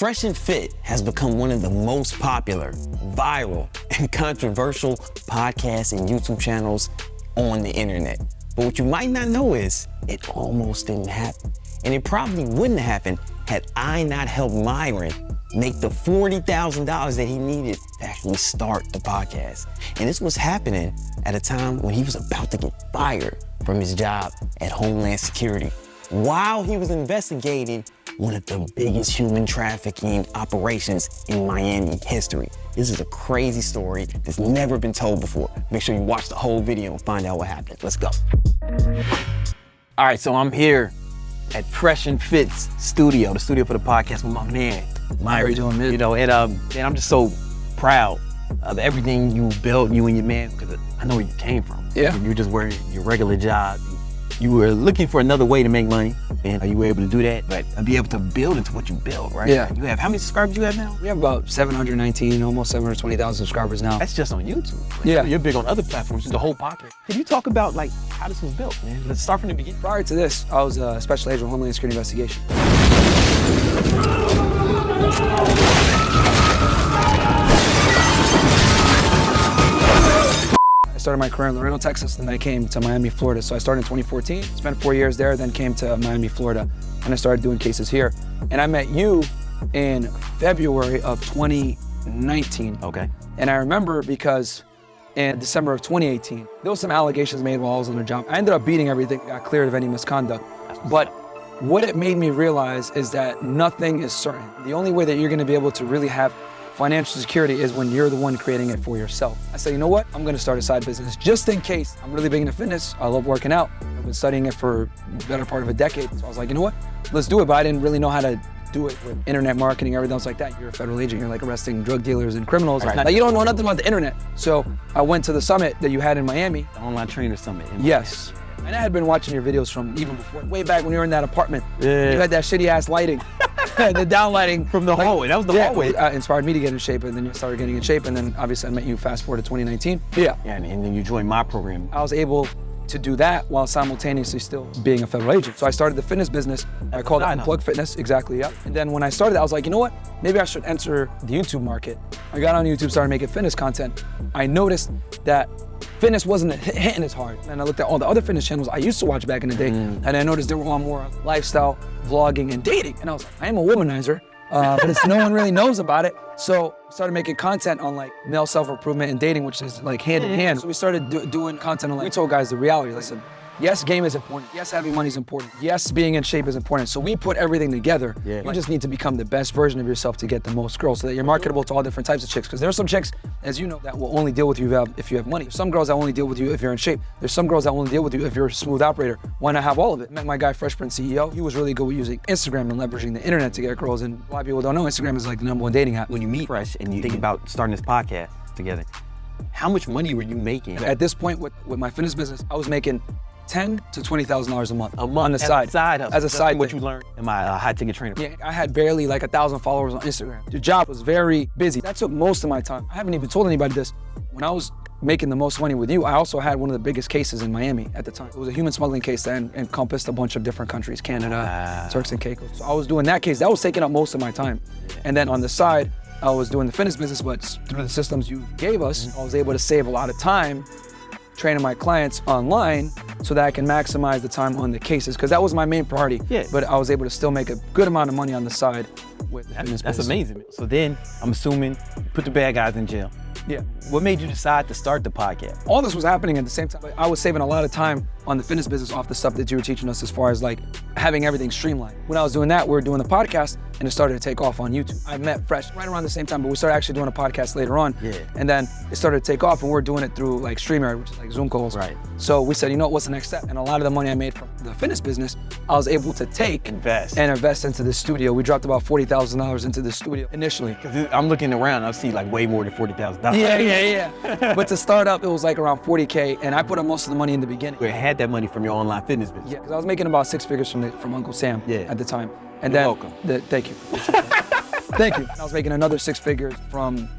FreshandFit has become one of the most popular, viral, and controversial podcasts and YouTube channels on the internet. But what you might not know is it almost didn't happen. And it probably wouldn't have happened had I not helped Myron make the $40,000 that he needed to actually start the podcast. And this was happening at a time when he was about to get fired from his job at Homeland Security, while he was investigating one of the biggest human trafficking operations in Miami history. This is a crazy story that's never been told before. Make sure you watch the whole video and find out what happened. Let's go. All right, so I'm here at FreshandFit's studio, the studio for the podcast with my man, Myron. How are you doing, man? You know, and I'm just so proud of everything you built, you and your man, because I know where you came from. Yeah. You were just working your regular job. You were looking for another way to make money, and you were able to do that, but be able to build into what you built, right? Yeah. You have, how many subscribers you have now? We have about 719, almost 720,000 subscribers now. That's just on YouTube. Like, Yeah. You're big on other platforms, the whole podcast. Can you talk about like how this was built, man? Let's start from the beginning. Prior to this, I was a special agent of Homeland Security investigation. I started my career in Laredo, Texas, and then I came to Miami, Florida. So I started in 2014, spent 4 years there, then came to Miami, Florida, and I started doing cases here. And I met you in February of 2019. Okay. And I remember because in December of 2018, there was some allegations made while I was on the job. I ended up beating everything, got cleared of any misconduct. But what it made me realize is that nothing is certain. The only way that you're gonna be able to really have financial security is when you're the one creating it for yourself. I said, you know what? I'm gonna start a side business just in case. I'm really big into fitness. I love working out. I've been studying it for the better part of a decade. So I was like, you know what? Let's do it. But I didn't really know how to do it with internet marketing, everything else like that. You're a federal agent. You're like arresting drug dealers and criminals. Right. Like, you don't know nothing about the internet. So I went to the summit that you had in Miami. The Online Trainer Summit. Yes. And I had been watching your videos from even before, way back when you were in that apartment. Yeah. You had that shitty ass lighting. The down lighting. From the hallway, that was the hallway. Inspired me to get in shape, and then you started getting in shape, and then obviously I met you fast forward to 2019. Yeah. Yeah, and then you joined my program. I was able to do that while simultaneously still being a federal agent. So I started the fitness business. I called it Unplug Fitness, exactly, yeah. And then when I started, I was like, you know what? Maybe I should enter the YouTube market. I got on YouTube, started making fitness content. I noticed that fitness wasn't hitting as hard. And I looked at all the other fitness channels I used to watch back in the day, and I noticed they were on more lifestyle, vlogging, and dating. And I was like, I am a womanizer, but no one really knows about it. So I started making content on like male self-improvement and dating, which is like hand in hand. So we started doing content on like, we told guys the reality. Listen, yes, game is important. Yes, having money is important. Yes, being in shape is important. So we put everything together. Yeah. You just need to become the best version of yourself to get the most girls so that you're marketable to all different types of chicks. Because there are some chicks, as you know, that will only deal with you if you have money. There's some girls that only deal with you if you're in shape. There's some girls that only deal with you if you're a smooth operator. Why not have all of it? Met my guy, Fresh Prince CEO. He was really good with using Instagram and leveraging the internet to get girls. And a lot of people don't know Instagram is like the #1 dating app. When you meet Fresh and you think about starting this podcast together, how much money were you making? At this point with my fitness business, I was making $10,000 to $20,000 a month on the side. As a side what you learned in my high ticket trainer. Yeah, I had barely like 1,000 followers on Instagram. The job was very busy. That took most of my time. I haven't even told anybody this. When I was making the most money with you, I also had one of the biggest cases in Miami at the time. It was a human smuggling case that encompassed a bunch of different countries, Canada, Turks and Caicos. So I was doing that case. That was taking up most of my time. And then on the side, I was doing the fitness business, but through the systems you gave us, I was able to save a lot of time training my clients online so that I can maximize the time on the cases, because that was my main priority. Yeah. But I was able to still make a good amount of money on the side with the fitness That's business. amazing. So then, I'm assuming, you put the bad guys in jail. Yeah. What made you decide to start the podcast? All this was happening at the same time. I was saving a lot of time on the fitness business off the stuff that you were teaching us as far as like having everything streamlined. When I was doing that, we were doing the podcast and it started to take off on YouTube. I met Fresh right around the same time, but we started actually doing a podcast later on. Yeah. And then it started to take off and we were doing it through like StreamYard, which is like Zoom calls. Right. So we said, you know what's the next step? And a lot of the money I made from the fitness business, I was able to take and invest into the studio. We dropped about $40,000 into the studio initially. Cause I'm looking around, I see like way more than $40,000. Yeah. But to start up, it was like around 40K, and I put up most of the money in the beginning. You had that money from your online fitness business. Yeah, because I was making about 6 figures from Uncle Sam at the time. And You're then, welcome. Thank you. Thank you. I was making another 6 figures from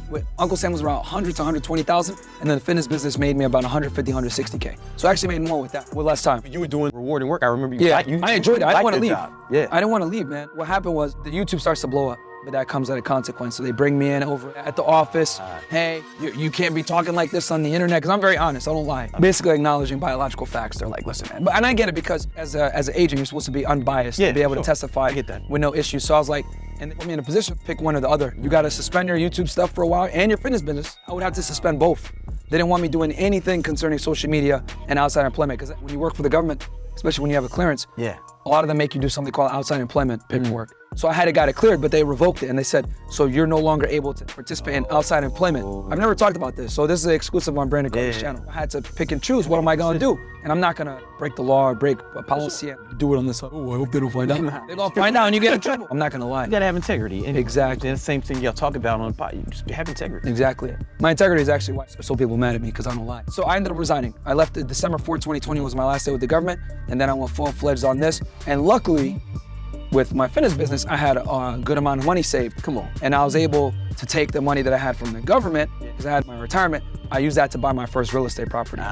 with Uncle Sam was around 100 to 120,000, and then the fitness business made me about 150, 160K. So I actually made more with that, with less time. You were doing rewarding work. I remember you. Yeah, I enjoyed it. I didn't want to leave. Yeah. I didn't want to leave, man. What happened was the YouTube starts to blow up, but that comes at a consequence. So they bring me in over at the office. Hey, you can't be talking like this on the internet, because I'm very honest, I don't lie. Basically acknowledging biological facts. They're like, listen, man. And I get it, because as an agent, you're supposed to be unbiased, to be able to testify with no issues. So I was like, and they put me in a position to pick one or the other. You got to suspend your YouTube stuff for a while and your fitness business. I would have to suspend both. They didn't want me doing anything concerning social media and outside employment, because when you work for the government, especially when you have a clearance, a lot of them make you do something called outside employment paperwork. So I had got it cleared, but they revoked it, and they said, so you're no longer able to participate in outside employment. I've never talked about this, so this is exclusive on Brandon Carter's channel. I had to pick and choose, what am I gonna do? And I'm not gonna break the law or break a policy and do it on this. Oh, I hope they don't find out. They're gonna find out and you get in trouble. I'm not gonna lie. You gotta have integrity. And exactly. And the same thing y'all talk about on the pod. You just have integrity. Exactly. My integrity is actually why so people mad at me, because I don't lie. So I ended up resigning. I left December 4, 2020 was my last day with the government, and then I went full-fledged on this. And luckily, with my fitness business, I had a good amount of money saved. Come on. And I was able to take the money that I had from the government, because I had my retirement, I used that to buy my first real estate property.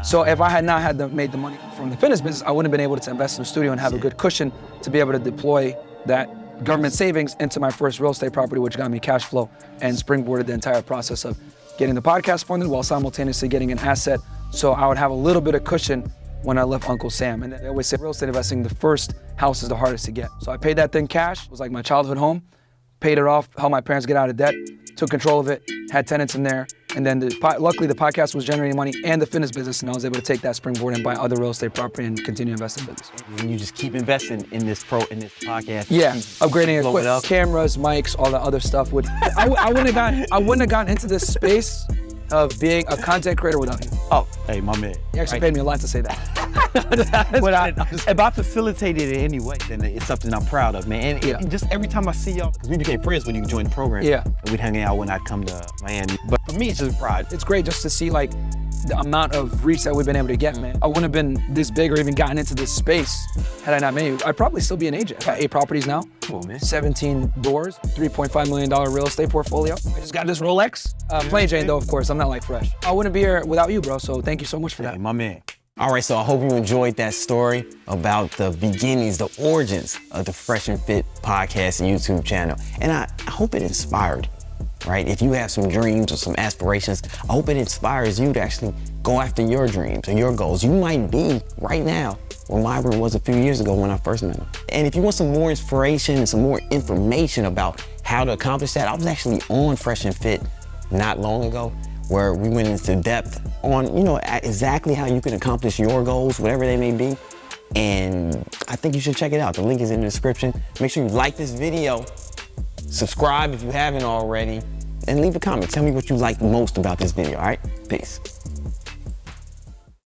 So if I had not made the money from the fitness business, I wouldn't have been able to invest in the studio and have a good cushion to be able to deploy that government savings into my first real estate property, which got me cash flow and springboarded the entire process of getting the podcast funded while simultaneously getting an asset. So I would have a little bit of cushion when I left Uncle Sam. And they always say real estate investing, the first house is the hardest to get. So I paid that thing cash. It was like my childhood home. Paid it off, helped my parents get out of debt, took control of it, had tenants in there. And then luckily the podcast was generating money and the fitness business, and I was able to take that springboard and buy other real estate property and continue investing in business. And you just keep investing in this podcast. Yeah, upgrading equipment, cameras, mics, all that other stuff. I wouldn't have gotten into this space of being a content creator without you. Oh, hey, my man. You actually paid me a lot to say that. But if I facilitated it anyway, then it's something I'm proud of, man. And just every time I see y'all, because we became friends when you joined the program. Yeah. And we'd hang out when I'd come to Miami. But for me, it's just pride. It's great just to see like the amount of reach that we've been able to get, man. I wouldn't have been this big or even gotten into this space had I not made it. I'd probably still be an agent. I got 8 properties now. Cool, man. 17 doors, $3.5 million real estate portfolio. I just got this Rolex. Plain Jane though, of course. I'm not like Fresh. I wouldn't be here without you, bro. So thank you so much for that. Hey, my man. All right, so I hope you enjoyed that story about the beginnings, the origins of the Fresh and Fit podcast and YouTube channel. And I hope it inspired, right? If you have some dreams or some aspirations, I hope it inspires you to actually go after your dreams or your goals. You might be right now where Myron was a few years ago when I first met him. And if you want some more inspiration and some more information about how to accomplish that, I was actually on Fresh and Fit not long ago, where we went into depth on, exactly how you can accomplish your goals, whatever they may be. And I think you should check it out. The link is in the description. Make sure you like this video, subscribe if you haven't already, and leave a comment. Tell me what you like most about this video, all right? Peace.